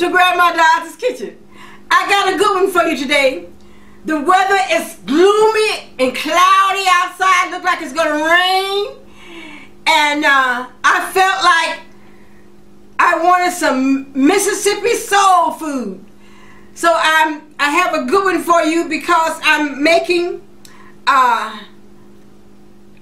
to Grandma Dodge's kitchen. I got a good one for you today. The weather is gloomy and cloudy outside. Look like it's gonna rain. And I felt like I wanted some Mississippi soul food. So I have a good one for you because I'm making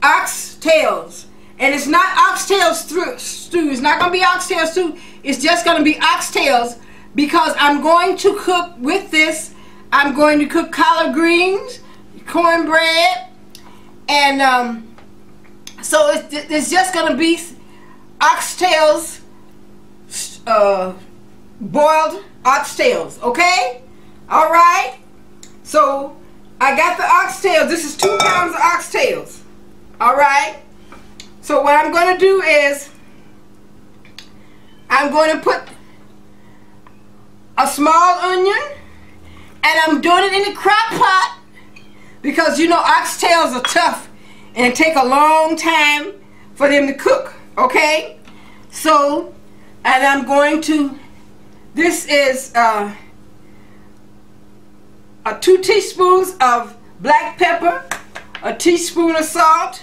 oxtails. And it's not oxtails stew. It's not going to be oxtail stew. It's just going to be oxtails because I'm going to cook with this. I'm going to cook collard greens, cornbread, and so it's just going to be oxtails, boiled oxtails, okay? All right. So I got the oxtails. This is 2 pounds of oxtails. All right. So what I'm going to do is I'm going to put a small onion, and I'm doing it in the crock pot because you know oxtails are tough and it take a long time for them to cook, okay? So, and I'm going to, this is 2 teaspoons of black pepper, a teaspoon of salt,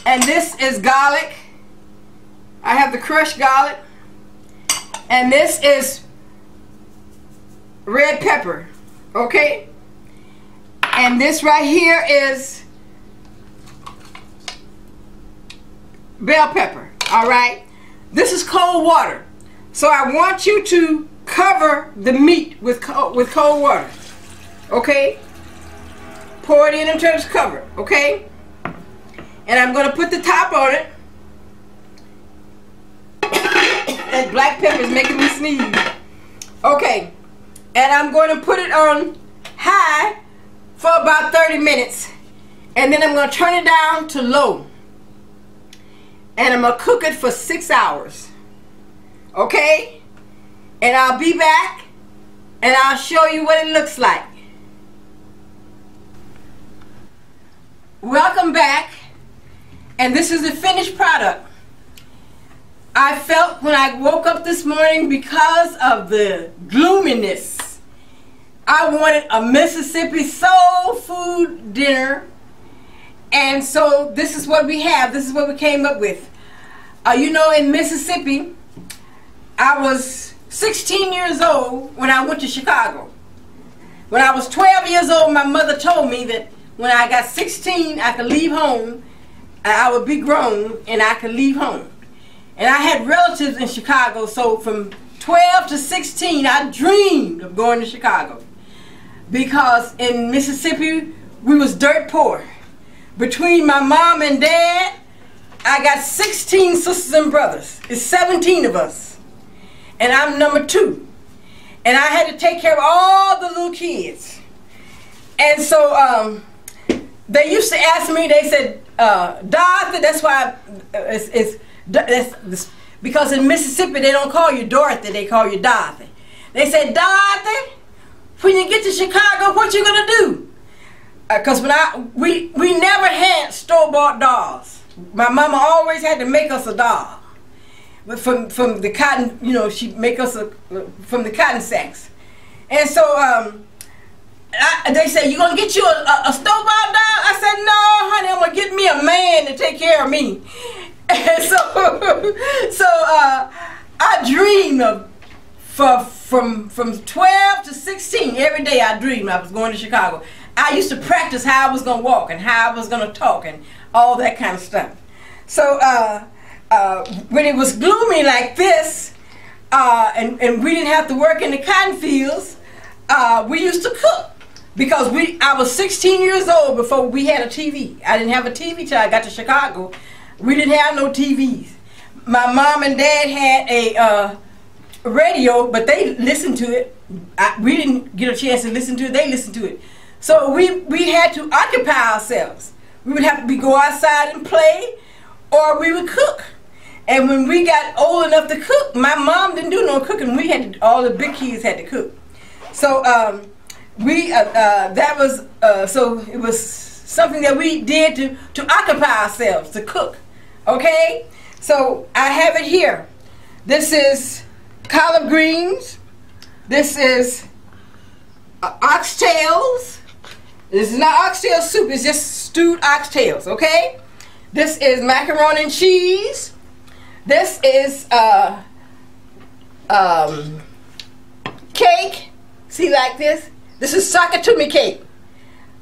and this is garlic. I have the crushed garlic. And this is red pepper. Okay? And this right here is bell pepper. Alright? This is cold water. So I want you to cover the meat with cold water. Okay? Pour it in until it's covered. Okay? And I'm going to put the top on it. That black pepper is making me sneeze. Okay. And I'm going to put it on high for about 30 minutes. And then I'm going to turn it down to low. And I'm going to cook it for 6 hours. Okay? And I'll be back and I'll show you what it looks like. Welcome back. And this is the finished product. I felt when I woke up this morning, because of the gloominess, I wanted a Mississippi soul food dinner. And so this is what we have. This is what we came up with. You know, in Mississippi, I was 16 years old when I went to Chicago. When I was 12 years old, my mother told me that when I got 16, I could leave home. I would be grown and I could leave home. And I had relatives in Chicago, so from 12 to 16 I dreamed of going to Chicago. Because in Mississippi we was dirt poor. Between my mom and dad, I got 16 sisters and brothers. It's 17 of us. And I'm number 2. And I had to take care of all the little kids. And so they used to ask me, they said, Dorothy, that's why because in Mississippi they don't call you Dorothy, they call you Dorothy. They said, Dorothy, when you get to Chicago, what you gonna do? Because we never had store-bought dolls. My mama always had to make us a doll. From the cotton, you know, she'd make us from the cotton sacks. And so they said, you gonna get you a store-bought doll? I said, no, honey, I'm gonna get me a man to take care of me. And so I dreamed of, from 12 to 16, every day I dreamed I was going to Chicago. I used to practice how I was gonna walk and how I was gonna talk and all that kind of stuff. So when it was gloomy like this, and we didn't have to work in the cotton fields, we used to cook. Because I was 16 years old before we had a TV. I didn't have a TV till I got to Chicago. We didn't have no TVs. My mom and dad had a radio, but they listened to it. We didn't get a chance to listen to it. They listened to it. So we had to occupy ourselves. We would have to go outside and play, or we would cook. And when we got old enough to cook, my mom didn't do no cooking. We had to, all the big kids had to cook. So so it was something that we did to occupy ourselves, to cook. Okay? So I have it here. This is collard greens. This is oxtails. This is not oxtail soup, it's just stewed oxtails, okay? This is macaroni and cheese. This is cake. See, like this? This is sakatumi cake.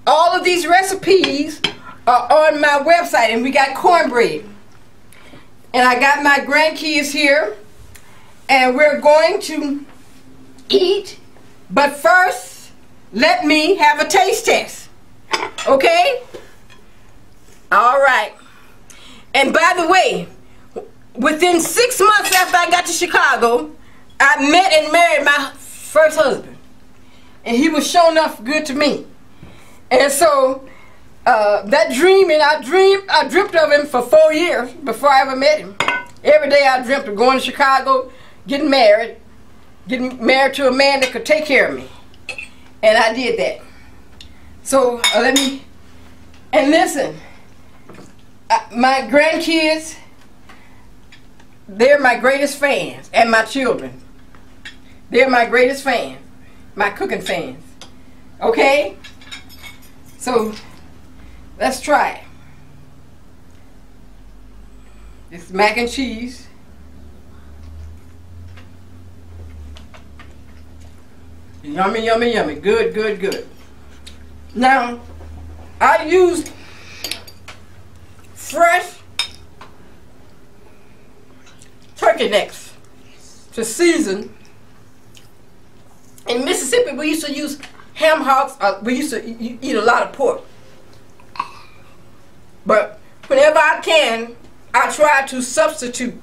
All of these recipes are on my website, and we got cornbread. And I got my grandkids here, and we're going to eat, but first, let me have a taste test. Okay? All right. And by the way, within 6 months after I got to Chicago, I met and married my first husband. And he was sure enough good to me. And so, that dream, and I dreamt of him for 4 years before I ever met him. Every day I dreamt of going to Chicago, getting married to a man that could take care of me. And I did that. So, and listen, my grandkids, they're my greatest fans, and my children. They're my greatest fans, my cooking fans. Okay? So, let's try it. It's mac and cheese. Yummy, yummy, yummy. Good, good, good. Now, I used fresh turkey necks to season. In Mississippi, we used to use ham hocks. We used to eat a lot of pork. But whenever I can, I try to substitute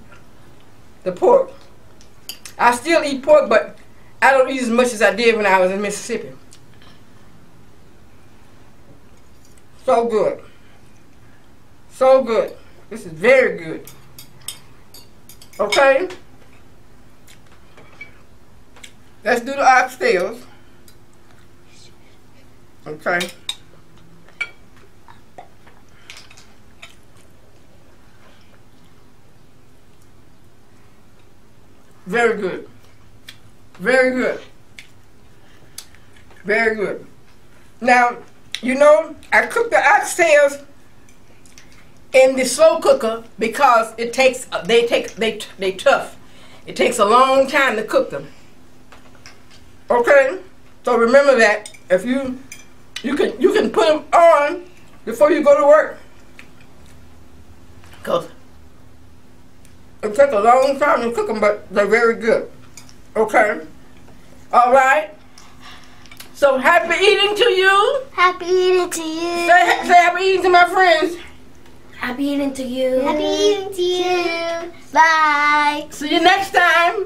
the pork. I still eat pork, but I don't eat as much as I did when I was in Mississippi. So good. So good. This is very good. Okay? Let's do the oxtails. Okay. Very good. Very good. Very good. Now, you know, I cook the oxtails in the slow cooker because it takes they tough. It takes a long time to cook them. Okay? So remember that if you can put them on before you go to work. Because it takes a long time to cook them, but they're very good. Okay? All right? So happy eating to you. Happy eating to you. Say happy eating to my friends. Happy eating to you. Happy eating to you. Bye. See you next time.